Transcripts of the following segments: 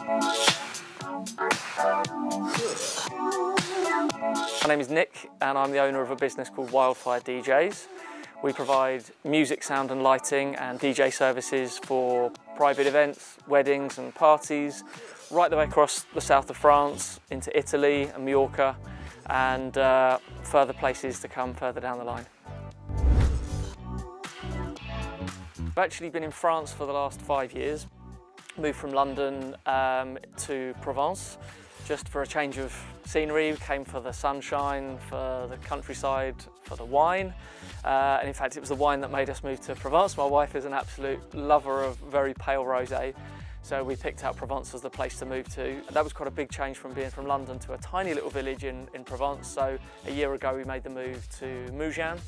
My name is Nick and I'm the owner of a business called Wildfire DJs. We provide music, sound and lighting and DJ services for private events, weddings and parties, right the way across the south of France, into Italy and Mallorca, and further places to come further down the line. I've actually been in France for the last 5 years. Moved from London to Provence, just for a change of scenery. Came for the sunshine, for the countryside, for the wine. And in fact, it was the wine that made us move to Provence. My wife is an absolute lover of very pale rosé, so we picked out Provence as the place to move to. That was quite a big change from being from London to a tiny little village in Provence. So a year ago, we made the move to Mougins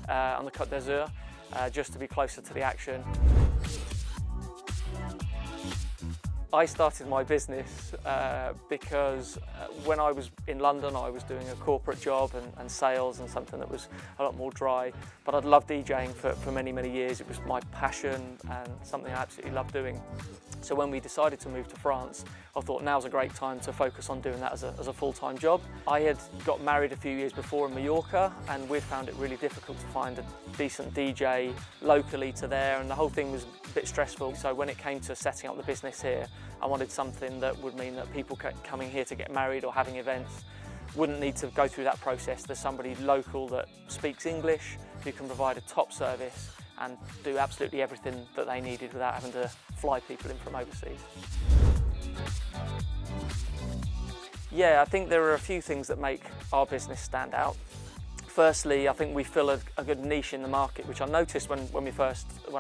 on the Côte d'Azur, just to be closer to the action. I started my business because when I was in London I was doing a corporate job and sales and something that was a lot more dry, but I'd loved DJing for many, many years. It was my passion and something I absolutely loved doing. So when we decided to move to France, I thought now's a great time to focus on doing that as a full-time job. I had got married a few years before in Mallorca and we'd found it really difficult to find a decent DJ locally to there, and the whole thing was a bit stressful. So when it came to setting up the business here, I wanted something that would mean that people coming here to get married or having events wouldn't need to go through that process. There's somebody local that speaks English who can provide a top service and do absolutely everything that they needed without having to fly people in from overseas. Yeah, I think there are a few things that make our business stand out. Firstly, I think we fill a good niche in the market, which I noticed when I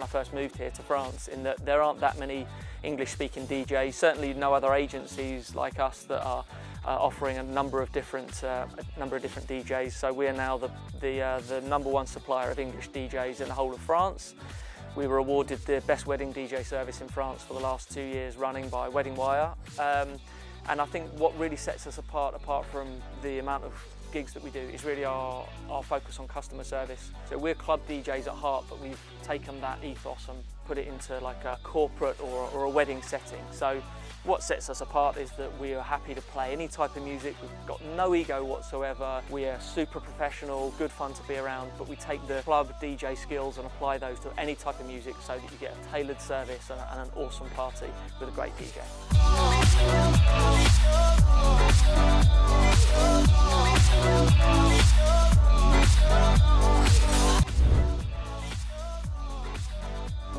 first moved here to France, in that there aren't that many English-speaking DJs. Certainly, no other agencies like us that are offering a number of different DJs. So we are now the #1 supplier of English DJs in the whole of France. We were awarded the best wedding DJ service in France for the last 2 years running by Wildfire. And I think what really sets us apart from the amount of gigs that we do, is really our focus on customer service. So we're club DJs at heart, but we've taken that ethos and put it into like a corporate or a wedding setting. So what sets us apart is that we are happy to play any type of music. We've got no ego whatsoever. We are super professional, good fun to be around, but we take the club DJ skills and apply those to any type of music so that you get a tailored service and an awesome party with a great DJ.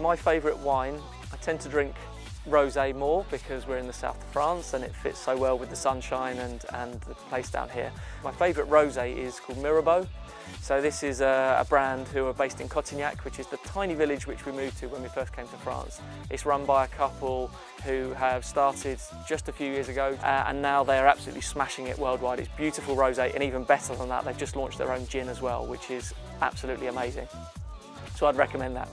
My favourite wine, I tend to drink rosé more because we're in the south of France and it fits so well with the sunshine and the place down here. My favourite rosé is called Mirabeau. So this is a brand who are based in Cotignac, which is the tiny village which we moved to when we first came to France. It's run by a couple who have started just a few years ago and now they are absolutely smashing it worldwide. It's beautiful rosé, and even better than that, they've just launched their own gin as well, which is absolutely amazing. So I'd recommend that.